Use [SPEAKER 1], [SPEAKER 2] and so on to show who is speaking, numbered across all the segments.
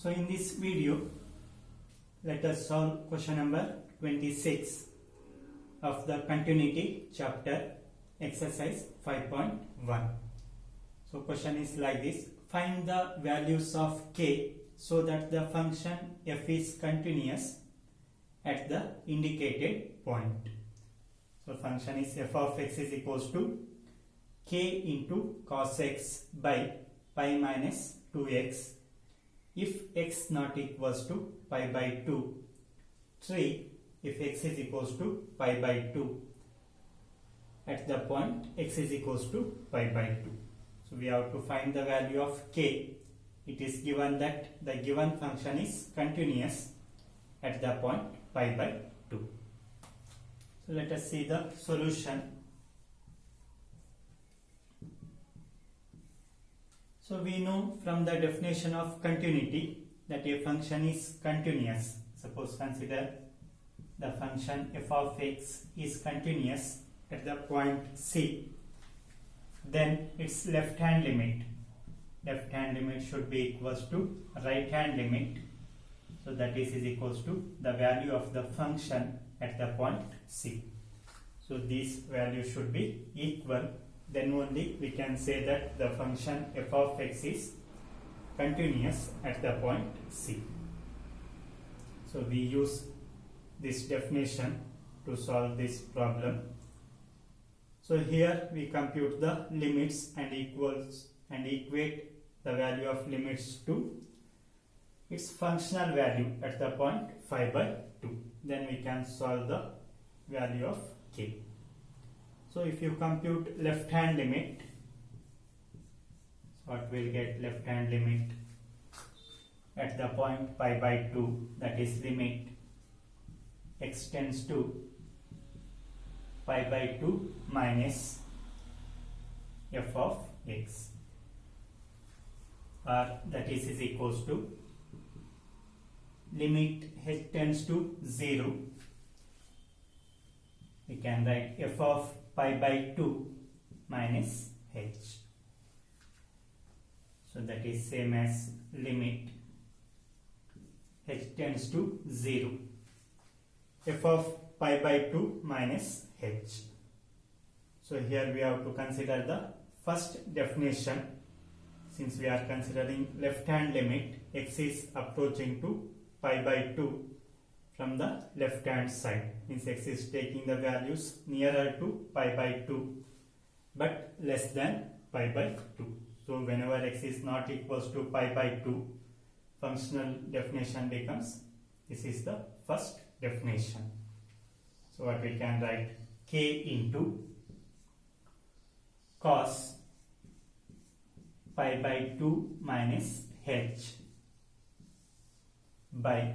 [SPEAKER 1] So in this video, let us solve question number 26 of the continuity chapter exercise 5.1. So question is like this: find the values of k so that the function f is continuous at the indicated point. So function is f of x is equals to k into cos x by pi minus 2x if x not equals to pi by 2, 3 if x is equals to pi by 2 at the point x is equals to pi by 2. So we have to find the value of k. It is given that the given function is continuous at the point pi by 2. So let us see the solution. So we know from the definition of continuity that a function is continuous. Suppose consider the function f of x is continuous at the point C. Then its left hand limit should be equals to right hand limit. So that is equals to the value of the function at the point C. So these values should be equal. Then only we can say that the function f of x is continuous at the point C. So we use this definition to solve this problem. So here we compute the limits and equate the value of limits to its functional value at the point 5 by 2. Then we can solve the value of k. So if you compute left hand limit, what will get left hand limit at the point pi by 2, that is limit x tends to pi by 2 minus f of x, or that is equals to limit h tends to 0. We can write f of pi by 2 minus h. So that is same as limit h tends to 0. F of pi by 2 minus h. So here we have to consider the first definition. Since we are considering left hand limit, x is approaching to pi by 2 from the left hand side, means x is taking the values nearer to pi by 2 but less than pi by 2. So whenever x is not equals to pi by 2, functional definition becomes, this is the first definition. So what we can write, k into cos pi by 2 minus h by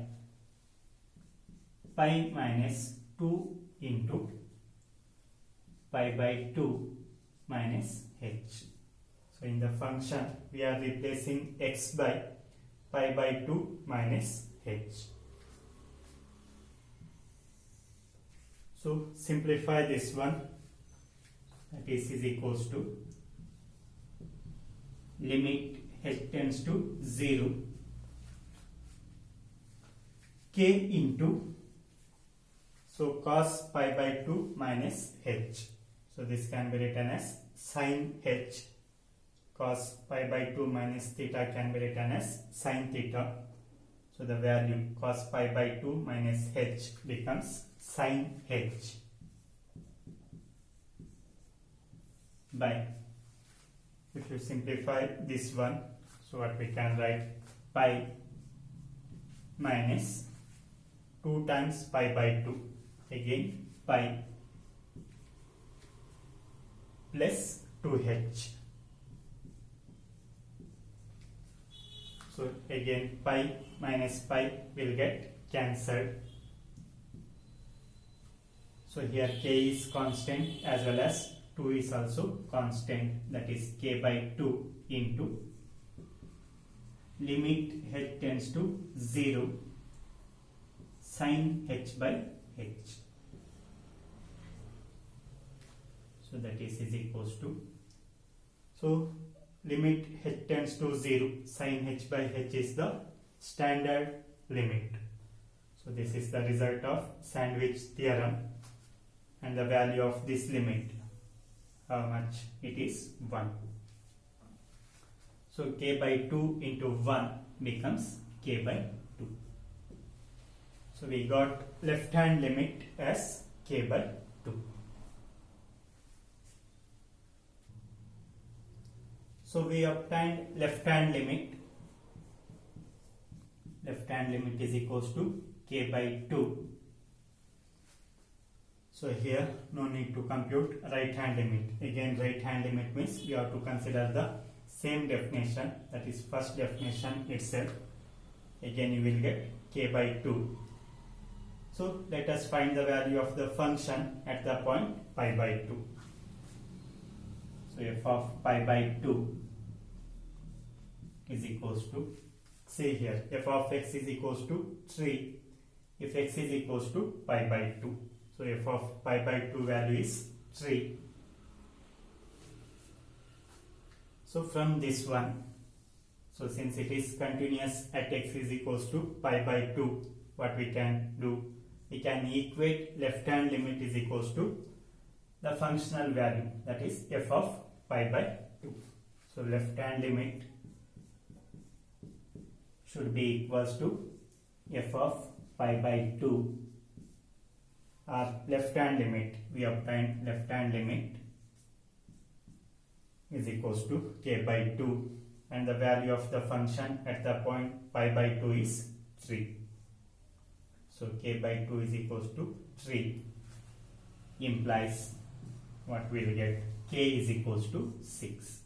[SPEAKER 1] pi minus 2 into pi by 2 minus h. So in the function we are replacing x by pi by 2 minus h. So simplify this one, that is equals to limit h tends to 0 k into, so cos pi by 2 minus h. So this can be written as sin h. Cos pi by 2 minus theta can be written as sin theta. So the value cos pi by 2 minus h becomes sin h by, if you simplify this one, so what we can write, pi minus 2 times pi by 2, again pi plus 2h. So again pi minus pi will get cancelled. So here k is constant as well as 2 is also constant, that is k by 2 into limit h tends to 0 sin h by h. So that is equals to, so limit h tends to 0, sin h by h is the standard limit. So this is the result of sandwich theorem, and the value of this limit, how much it is? 1. So k by 2 into 1 becomes k by 2. So we got left hand limit as k by 2. So we obtained left hand limit. Left hand limit is equals to k by 2. So here no need to compute right hand limit. Again, right hand limit means you have to consider the same definition, that is first definition itself. Again you will get k by 2. So let us find the value of the function at the point pi by 2. So f of pi by 2 is equals to, say here, f of x is equals to 3 if x is equals to pi by 2. So f of pi by 2 value is 3. So from this one, so since it is continuous at x is equals to pi by 2, what we can do? We can equate left hand limit is equals to the functional value, that is f of pi by 2. So left hand limit should be equals to f of pi by 2, or left hand limit, we obtained left hand limit is equals to k by 2, and the value of the function at the point pi by 2 is 3. So k by 2 is equals to 3, implies what we will get? K is equals to 6.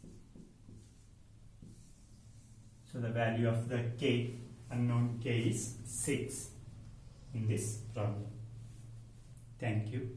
[SPEAKER 1] So the value of the k, unknown k, is 6 in this problem. Thank you.